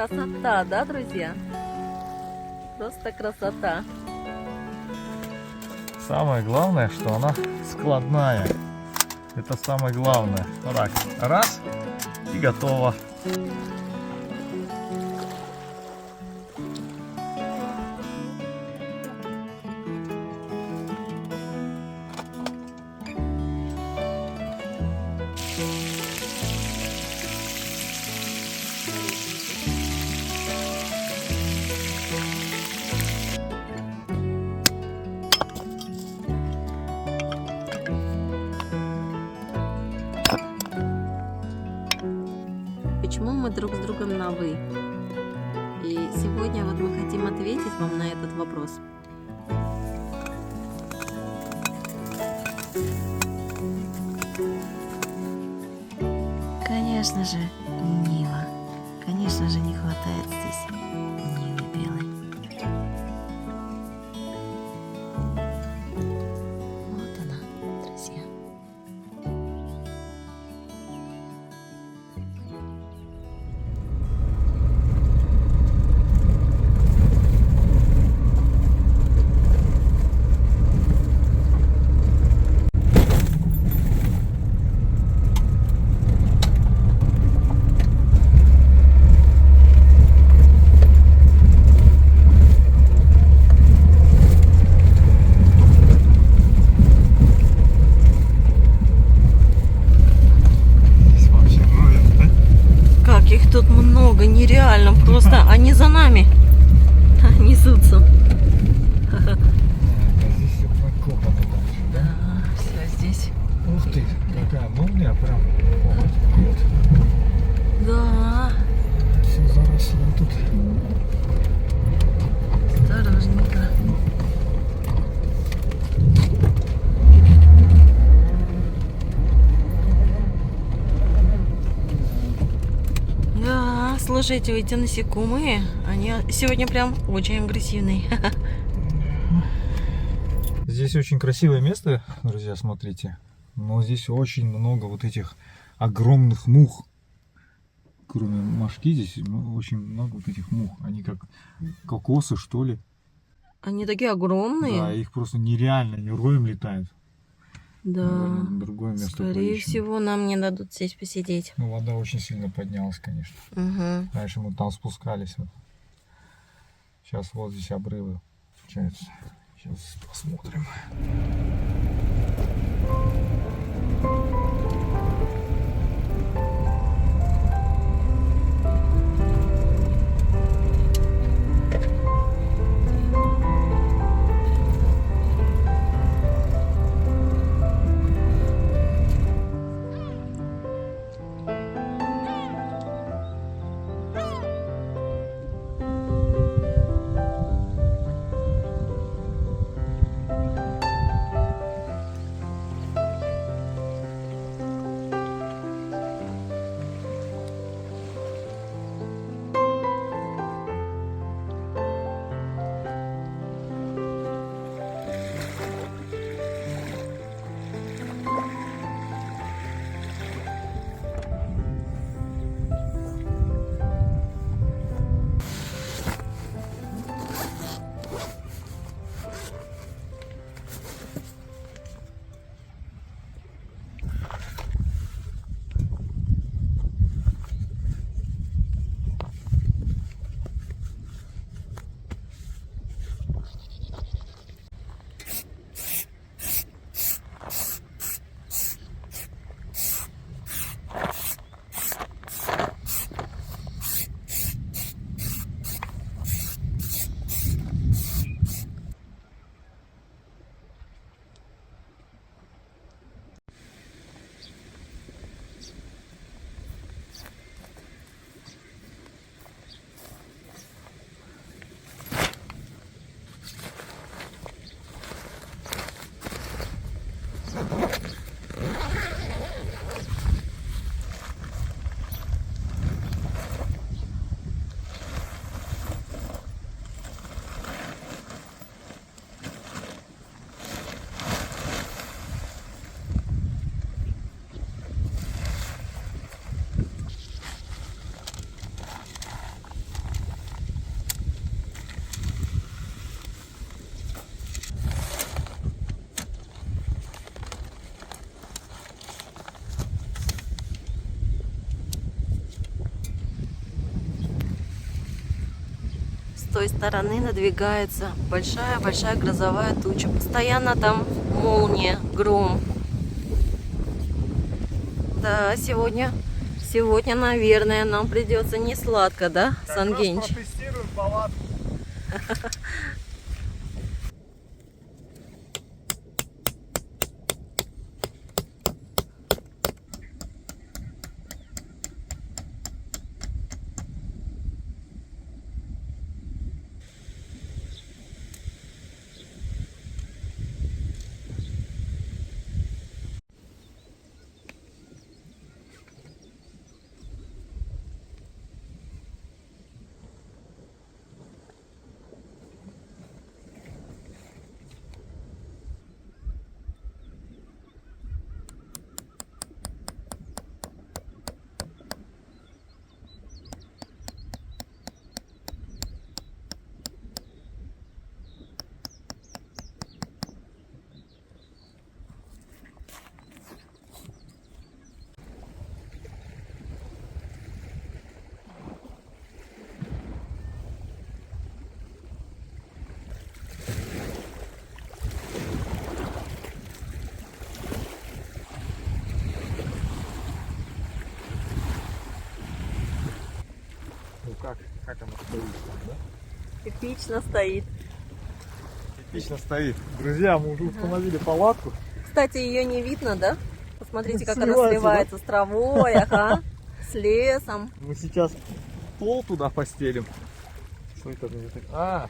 Красота, да, друзья? Просто красота. Самое главное, что она складная. Это самое главное. Вот так, раз и готово. Почему мы друг с другом на «вы»? И сегодня вот мы хотим ответить вам на этот вопрос. Конечно же, Нива. Конечно же, не хватает здесь Нивы белой. Вот она, друзья. Их тут много, нереально, просто они за нами несутся. Здесь все прокопано дальше, да? Да, все здесь. Ух ты, какая молния прям бьет. Да, Все заросло тут. осторожненько. Да, слушайте, эти насекомые, они сегодня прям очень агрессивные. Здесь очень красивое место, друзья, смотрите. Но здесь очень много вот этих огромных мух. Кроме мошки здесь очень много вот этих мух. Они как кокосы, что ли. Они такие огромные. Да, их просто нереально, они роем летают. Да. Наверное, другое место Скорее поищем. всего, нам не дадут здесь посидеть. Ну, вода очень сильно поднялась, конечно. Угу. Раньше мы там спускались. Вот. Сейчас вот здесь обрывы получается. Сейчас посмотрим. той стороны надвигается большая-большая грозовая туча. Постоянно там молния, гром. Да, сегодня, наверное, нам придется не сладко, да, Сангенч? Протестируем палатку. Ну как она стоит, да? Эпично стоит. Эпично стоит. Друзья, мы уже установили палатку. Кстати, ее не видно, да? Посмотрите, как она Сливается, сливается с травой, ага, с лесом. Мы сейчас пол туда постелим. Что это? А,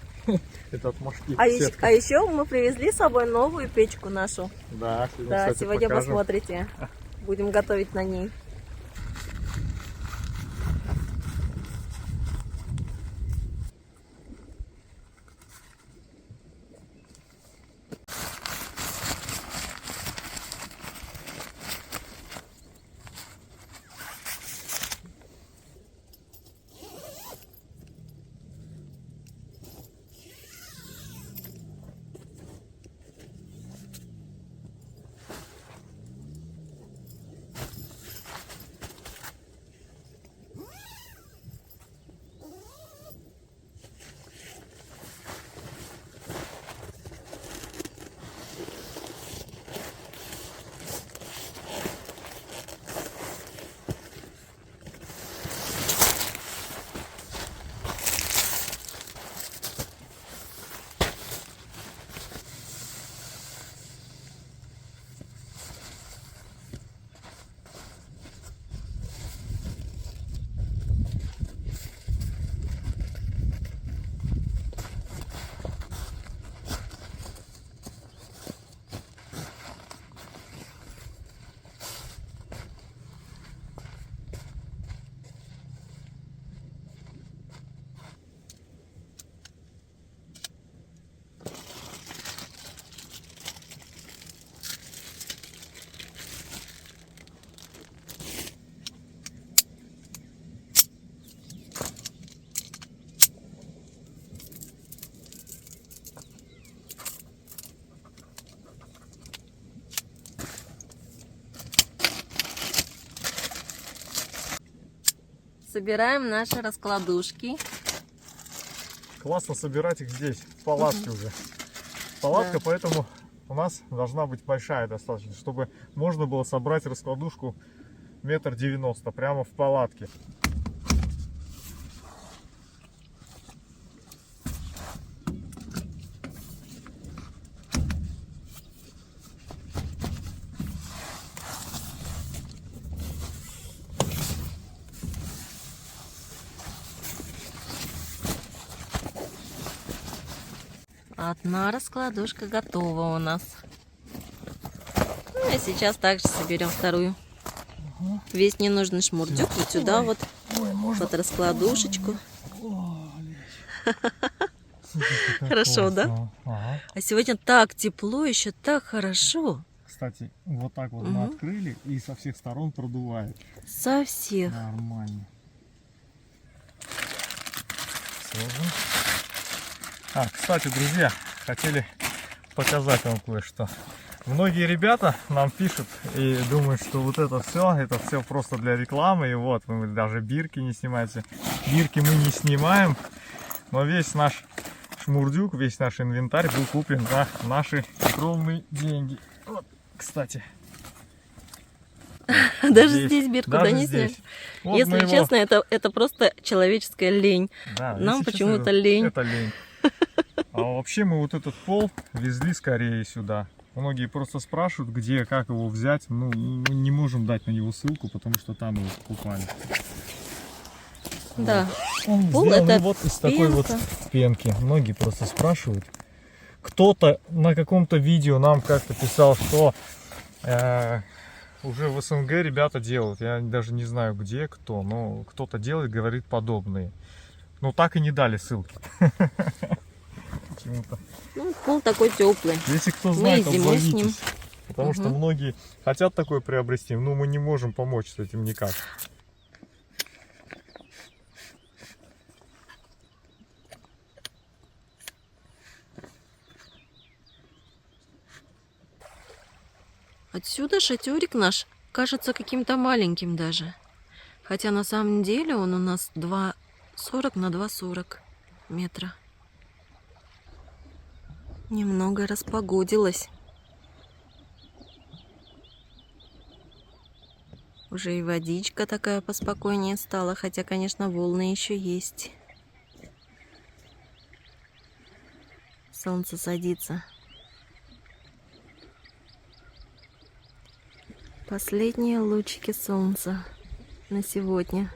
это от мошки. А еще мы привезли с собой новую печку нашу. Да, Да, кстати, сегодня покажем. посмотрите. Будем готовить на ней. Собираем наши раскладушки. Классно собирать их здесь, в палатке уже. Палатка, Да. поэтому у нас должна быть большая достаточно, чтобы можно было собрать раскладушку 1,90 м прямо в палатке. Одна раскладушка готова у нас. Ну и сейчас также соберем вторую. Весь ненужный шмурдюк вот сюда вот, под раскладушечку. Хорошо, да? Ага. А сегодня так тепло, еще так хорошо. Кстати, вот так вот мы открыли и со всех сторон продувает. Со всех. Нормально. Сложно. А, кстати, друзья, хотели показать вам кое-что. Многие ребята нам пишут и думают, что вот это все просто для рекламы. И вот, вы даже бирки не снимаете. Бирки мы не снимаем, но весь наш шмурдюк, весь наш инвентарь был куплен за наши скромные деньги. Вот, кстати. Даже здесь бирку даже не здесь. сняли. Вот Если мы его- честно, это просто человеческая лень. Да, Нам если почему-то честно, лень. Это лень. А вообще мы вот этот пол везли скорее сюда. Многие просто спрашивают, где, как его взять. Ну, мы не можем дать на него ссылку, потому что там его покупали. Да. Он Пол сделан это вот из такой вот пенка. пенки. Многие просто спрашивают. Кто-то на каком-то видео нам как-то писал, что уже в СНГ ребята делают. Я даже не знаю где, кто, но кто-то делает, говорит подобные. Но так и не дали ссылки. Почему-то. Ну, пол такой теплый. Если кто Мы знает, и зимой с ним. отзовитесь. Потому что многие хотят такое приобрести, но мы не можем помочь с этим никак. Отсюда шатёрик наш кажется каким-то маленьким даже. Хотя на самом деле он у нас 2,40 на 2,40 метра. Немного распогодилось. Уже и водичка такая поспокойнее стала, хотя, конечно, волны еще есть. Солнце садится. Последние лучики солнца на сегодня.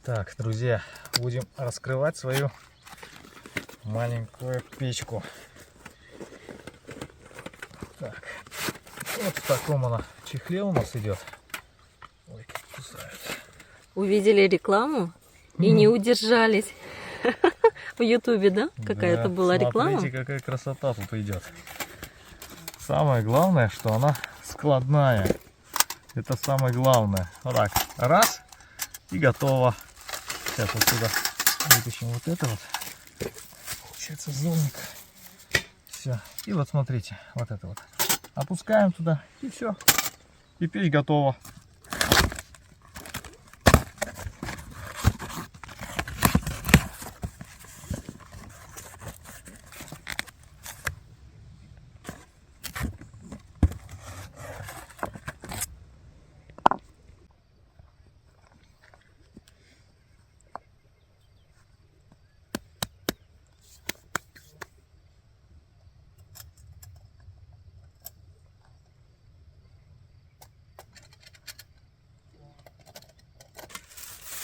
Так, друзья, будем раскрывать свою маленькую печку. Так, вот в таком она чехле у нас идет. Ой, как кусает. Увидели рекламу и не удержались. В Ютубе, да? Какая-то была реклама. Смотрите, какая красота тут идет. Самое главное, что она складная. Это самое главное. Вот так, раз, и готово. Сейчас вот сюда вытащим вот это вот. Получается зольник. Все. И вот смотрите, вот это вот. Опускаем туда, и все. И печь готова.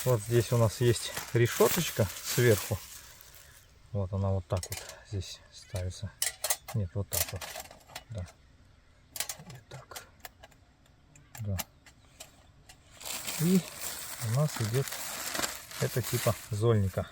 Вот здесь у нас есть решеточка сверху. Вот она вот так вот здесь ставится. Нет, вот так вот. Да. И так. Да. И у нас идет это типа зольника.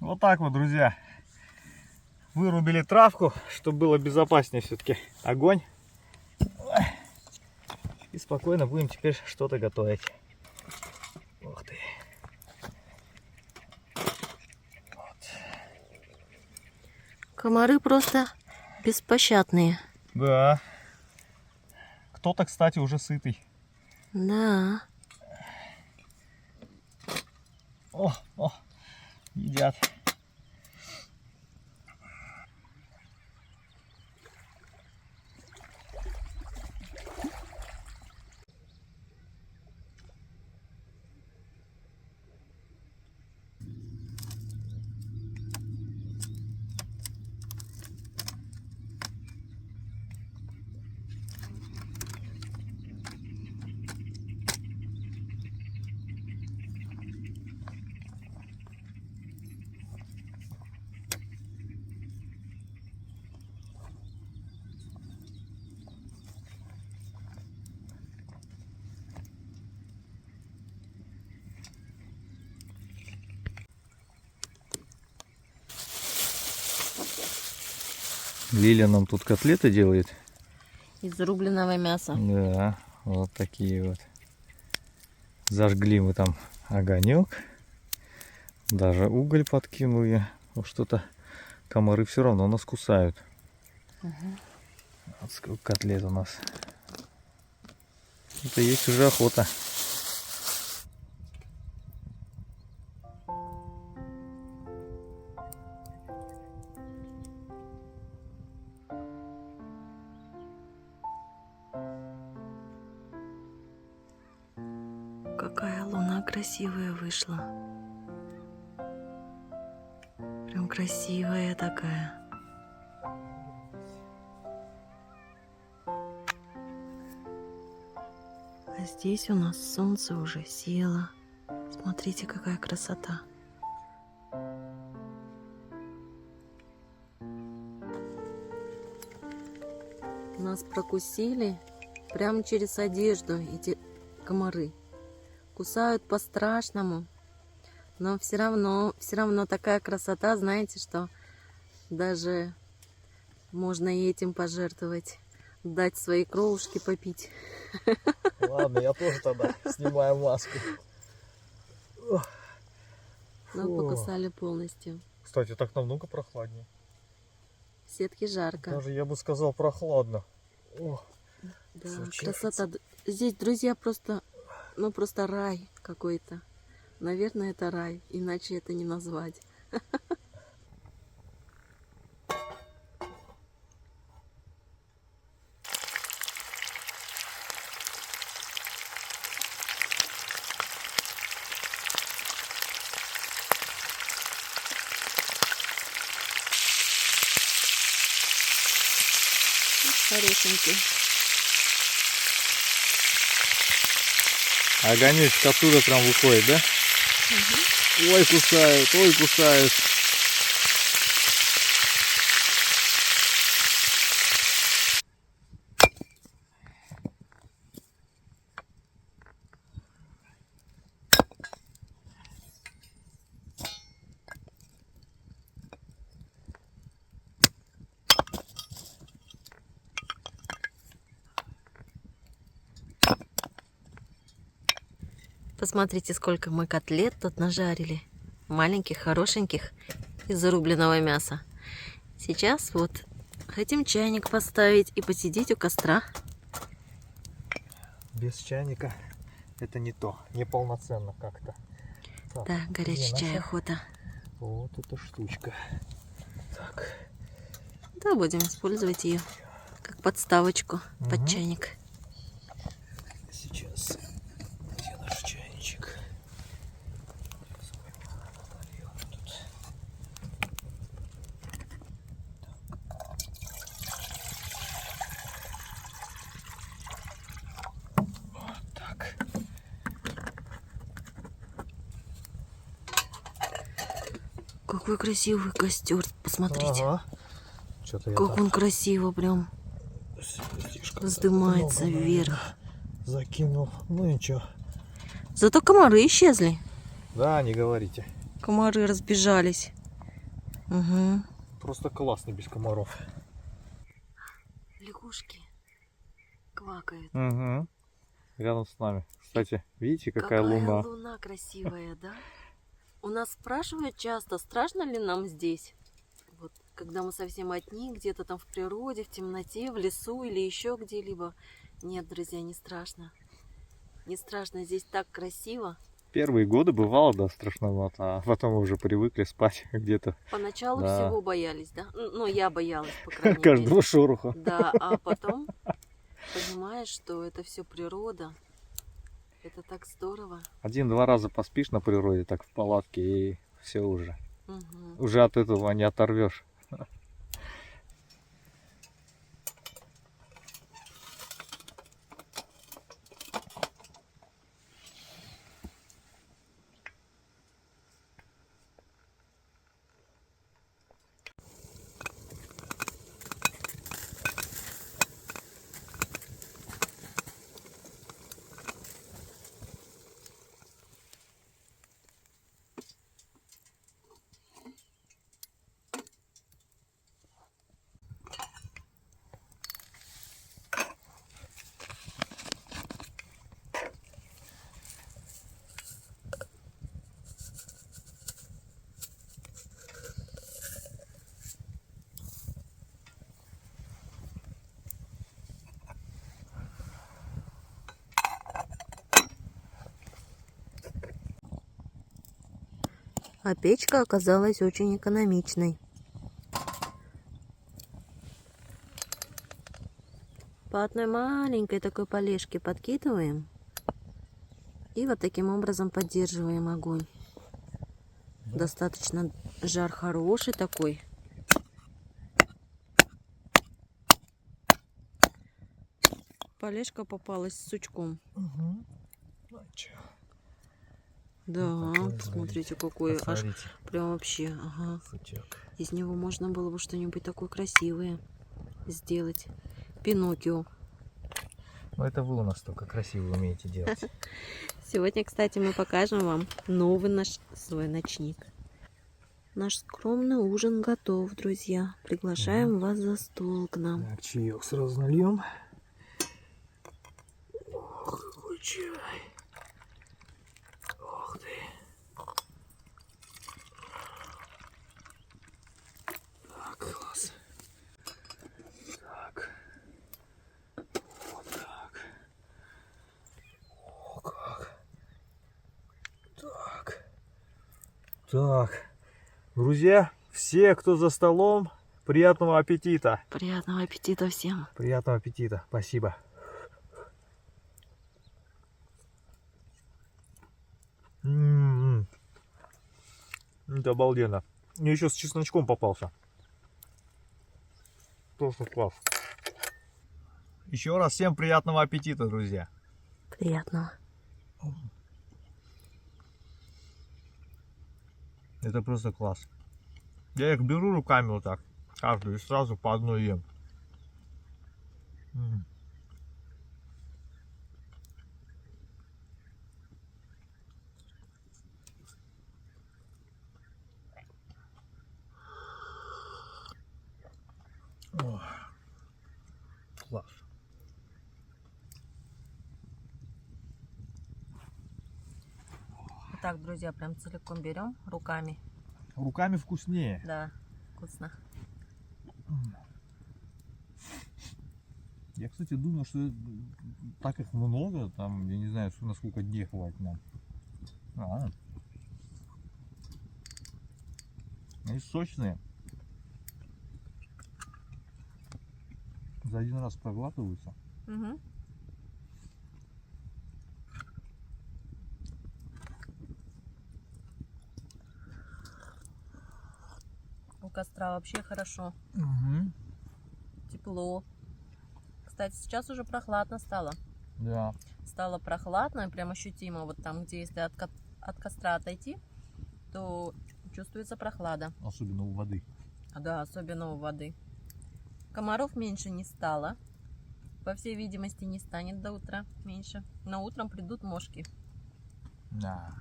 Вот так вот, друзья. Вырубили травку, чтобы было безопаснее все-таки огонь. И спокойно будем теперь что-то готовить. Ух ты. Комары просто беспощадные. Да. Кто-то, кстати, уже сытый. Да. О, едят. Лиля нам тут котлеты делает. Из зарубленного мяса. Да, вот такие вот. Зажгли мы там огонек. Даже уголь подкинули. Вот что-то комары все равно нас кусают. Вот сколько котлет у нас. Это есть уже охота. Какая луна красивая вышла. Прям красивая такая. А здесь у нас солнце уже село. Смотрите, какая красота. Нас прокусили прямо через одежду эти комары. Кусают по-страшному, но все равно такая красота, знаете, что даже можно и этим пожертвовать, дать свои кровушки попить. Ладно, я тоже тогда снимаю маску. Но покусали полностью. Кстати, так намного прохладнее. В сетке жарко. Даже я бы сказал прохладно. О, Да, всё красота. Здесь, друзья, просто рай какой-то. Наверное, это рай, иначе это не назвать. Хорошенький. огонечек оттуда прям выходит, да? Угу. Ой, кусают, ой, кусают. Посмотрите, сколько мы котлет тут нажарили. Маленьких, хорошеньких, из зарубленного мяса. Сейчас вот хотим чайник поставить и посидеть у костра. Без чайника это не то, неполноценно как-то. Так, Да, горячая наша? чай охота. Вот эта штучка. Так. Да, будем использовать ее как подставочку под Угу. чайник. Сейчас. Где наш чайничек? Вот так. Какой красивый костер, посмотрите. Ага. Что-то я Как так он красиво прям слишком вздымается много, вверх. наверное, закинул. Ну ничего. Зато комары исчезли. Да, не говорите. Комары разбежались. Угу. Просто классно без комаров. Лягушки квакают. Угу. Рядом с нами. Кстати, видите, какая луна? Луна красивая, да? У нас спрашивают часто, страшно ли нам здесь? Вот, когда мы совсем одни, где-то там в природе, в темноте, в лесу или еще где-либо. Нет, друзья, не страшно. Не страшно, здесь так красиво. Первые годы бывало, да, страшновато, а потом мы уже привыкли спать где-то. Поначалу Да. всего боялись, да? Ну, я боялась, по крайней Каждого мере. шороха. Да, а потом понимаешь, что это все природа. Это так здорово. 1-2 раза поспишь на природе, так в палатке, и все уже. Угу. Уже от этого не оторвешь. А печка оказалась очень экономичной. По одной маленькой такой полежке подкидываем. И вот таким образом поддерживаем огонь. Да. Достаточно жар хороший такой. Полежка попалась с сучком. Угу. Ну, Да, такое смотрите, говорить. какой аж Посмотрите. прям вообще. Ага. Сучок. Из него можно было бы что-нибудь такое красивое сделать. Пиноккио. Ну это вы у нас только красиво умеете делать. Сегодня, кстати, мы покажем вам новый наш свой ночник. Наш скромный ужин готов, друзья. Приглашаем вас за стол к нам. Так, чаек сразу нальем. Ох, какой чай. Ох ты. Так, класс. Так. Вот так. О, как. Так. Так. Друзья, все, кто за столом, приятного аппетита. Приятного аппетита всем. Приятного аппетита. Спасибо. Это обалденно. Мне еще с чесночком попался. Просто класс. Еще раз всем приятного аппетита, друзья. Приятного. Это просто класс. Я их беру руками вот так, каждую, и сразу по одной ем. О, класс. Так, друзья, прям целиком берем руками. Руками вкуснее. Да, вкусно. Я, кстати, думаю, что так их много, там, я не знаю, на сколько дней хватит нам. Они сочные. За один раз проглатываются. Угу. У костра вообще хорошо. Угу. Тепло. Кстати, сейчас уже прохладно стало. Да. Стало прохладно, прям ощутимо. Вот там, где если от костра отойти, то чувствуется прохлада. Особенно у воды. Да, особенно у воды. Комаров меньше не стало. По всей видимости, не станет до утра меньше. Но утром придут мошки. Да.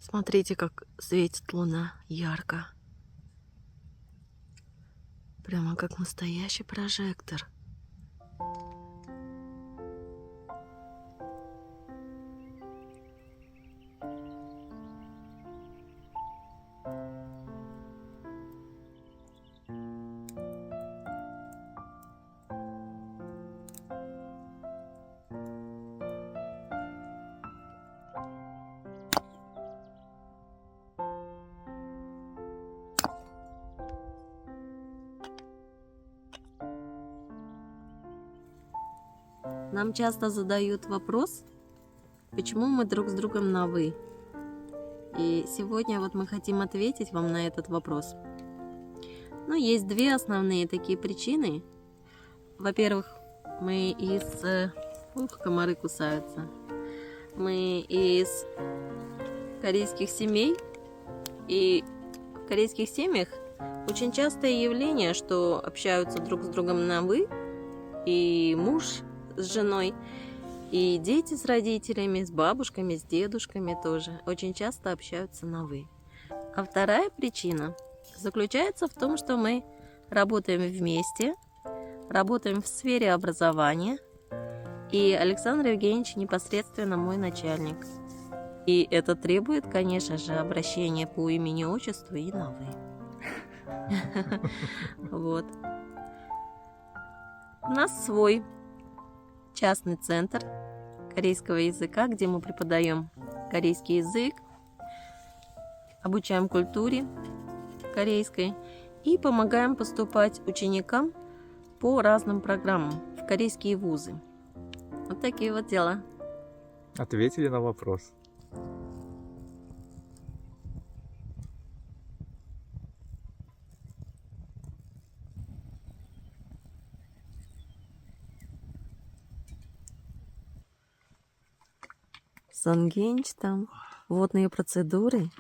Смотрите, как светит луна ярко. Прямо как настоящий прожектор. Нам часто задают вопрос, почему мы друг с другом на «вы». И сегодня вот мы хотим ответить вам на этот вопрос. Ну, есть две основные такие причины. Во-первых, мы комары кусаются. Мы из корейских семей. И в корейских семьях очень частое явление, что общаются друг с другом на «вы». И муж с женой, и дети с родителями, с бабушками, с дедушками тоже очень часто общаются на «вы». А вторая причина заключается в том, что мы работаем вместе, работаем в сфере образования, и Александр Евгеньевич непосредственно мой начальник. И это требует, конечно же, обращения по имени, отчеству и на «вы». Вот. У нас свой частный центр корейского языка, где мы преподаем корейский язык, обучаем культуре корейской и помогаем поступать ученикам по разным программам в корейские вузы. Вот такие вот дела. Ответили на вопрос. Сангенч там водные процедуры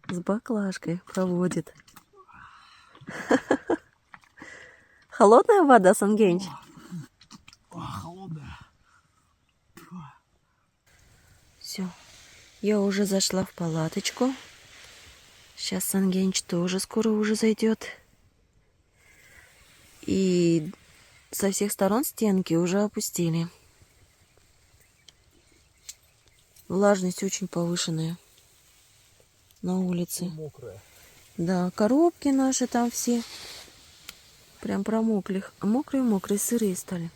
с баклажкой проводит. Холодная вода, Сангенч? Холодная. Все, я уже зашла в палаточку. Сейчас Сангенч тоже скоро уже зайдет. И со всех сторон стенки уже опустили. Влажность очень повышенная на улице. Мокрая. Да, коробки наши там все прям промокли. А мокрые-мокрые, сырые стали.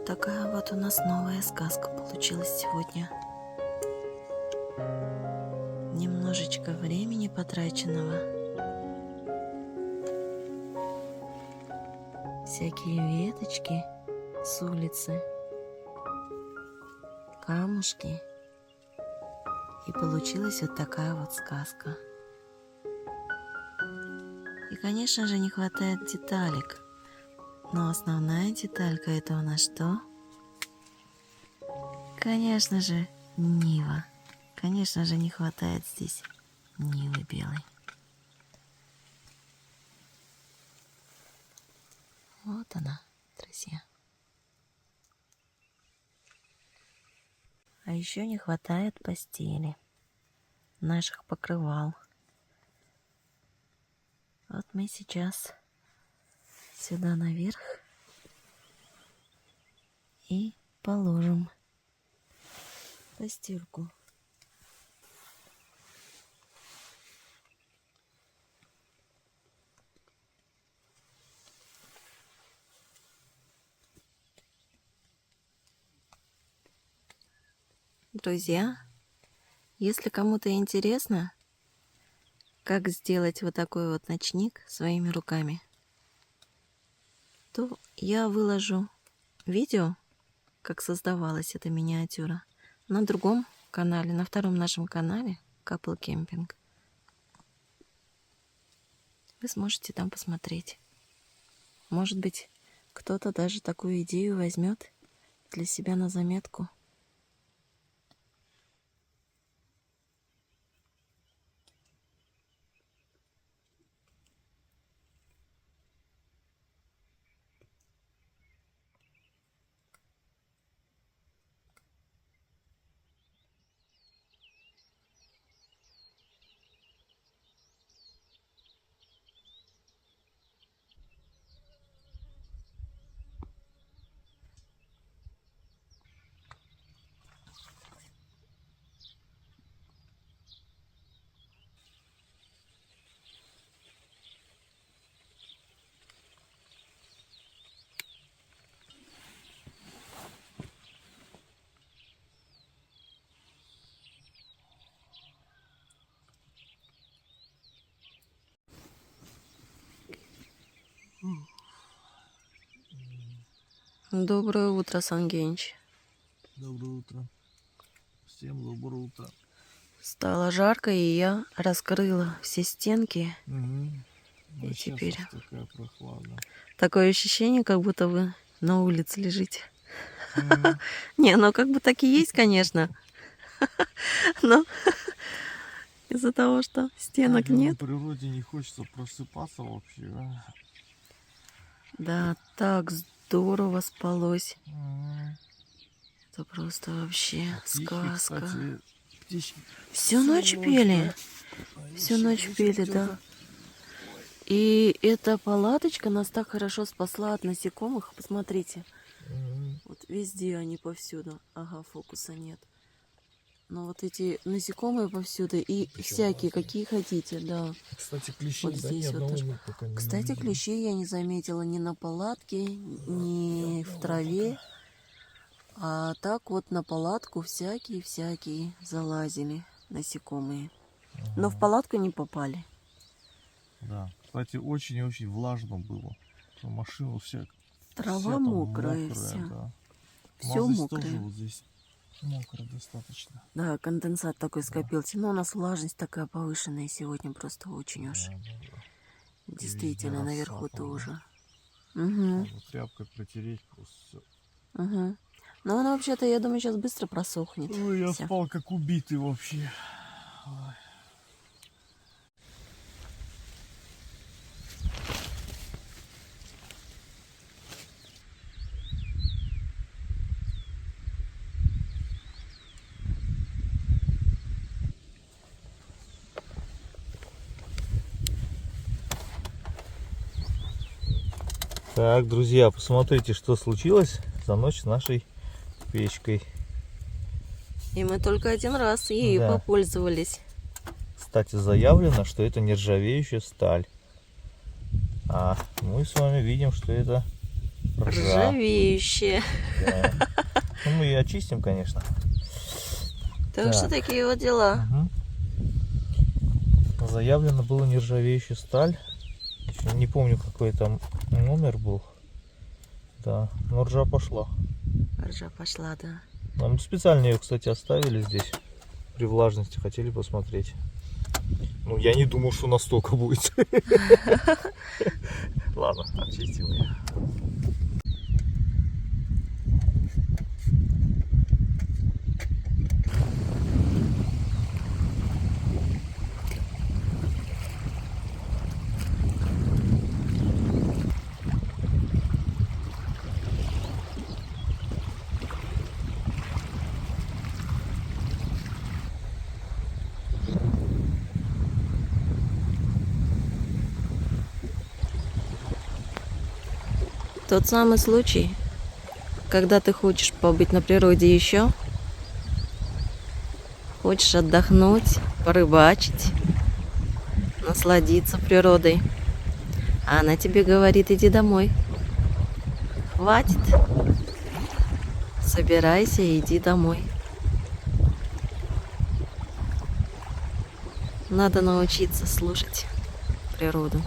такая вот у нас новая сказка получилась сегодня. Немножечко времени потраченного. Всякие веточки с улицы, камушки. И получилась вот такая вот сказка. И, конечно же, не хватает деталек. Но основная деталька — это у нас что? Конечно же, Нива. Конечно же, не хватает здесь Нивы белой. Вот она, друзья. А еще не хватает постели, наших покрывал. Вот мы сейчас сюда наверх и положим постельку. Друзья, если кому-то интересно, как сделать вот такой вот ночник своими руками, то я выложу видео, как создавалась эта миниатюра, на другом канале, на втором нашем канале Couple Camping. Вы сможете там посмотреть. Может быть, кто-то даже такую идею возьмет для себя на заметку. Доброе утро, Сангенч. Доброе утро. Всем доброе утро. Стало жарко, и я раскрыла все стенки. И Сейчас теперь такая прохлада. такое ощущение, как будто вы на улице лежите. Не, ну как бы так и есть, конечно. Но из-за того, что стенок нет. В природе не хочется просыпаться вообще. Да? Да, так здорово спалось. Это просто вообще сказка. Кстати, птички Всю ночь пели. да? Всю ночь пели, да. И эта палаточка нас так хорошо спасла от насекомых. Посмотрите. Вот везде они повсюду. Ага, фокуса нет. Но вот эти насекомые повсюду и всякие, какие хотите, да. Кстати, клещей, Вот да, здесь ни вот одного тоже. нет пока не Кстати, видел. клещей я не заметила ни на палатке, ни в траве. А так вот на палатку всякие залазили насекомые. Но в палатку не попали. Да. Кстати, очень-очень влажно было. Машина вся Трава вся там мокрая вся. Да. Все У нас здесь мокрое. тоже вот здесь мокро достаточно. Да, конденсат такой скопился. Но у нас влажность такая повышенная сегодня, просто очень уж. Да, да, да. Действительно, везде наверху рассапано. тоже. Надо тряпкой протереть просто все. Угу. Но она вообще-то, я думаю, сейчас быстро просохнет. Ой, я Всё. спал как убитый вообще. Ой. Так, друзья, посмотрите, что случилось за ночь с нашей печкой. И мы только один раз ею Да. попользовались. Кстати, заявлено, что это нержавеющая сталь. А мы с вами видим, что это Ржа. Ржавеющие. Да. Ну, мы ее очистим, конечно. Так что Так. такие вот дела. Угу. Заявлено было нержавеющая сталь. Еще не помню, какой там номер был. Да, но ржа пошла. Ржа пошла, да. Нам специально ее, кстати, оставили здесь. При влажности хотели посмотреть. Ну, я не думал, что настолько будет. Ладно, очистим ее. Тот самый случай, когда ты хочешь побыть на природе еще, хочешь отдохнуть, порыбачить, насладиться природой, а она тебе говорит: иди домой. Хватит. Собирайся и иди домой. Надо научиться слушать природу.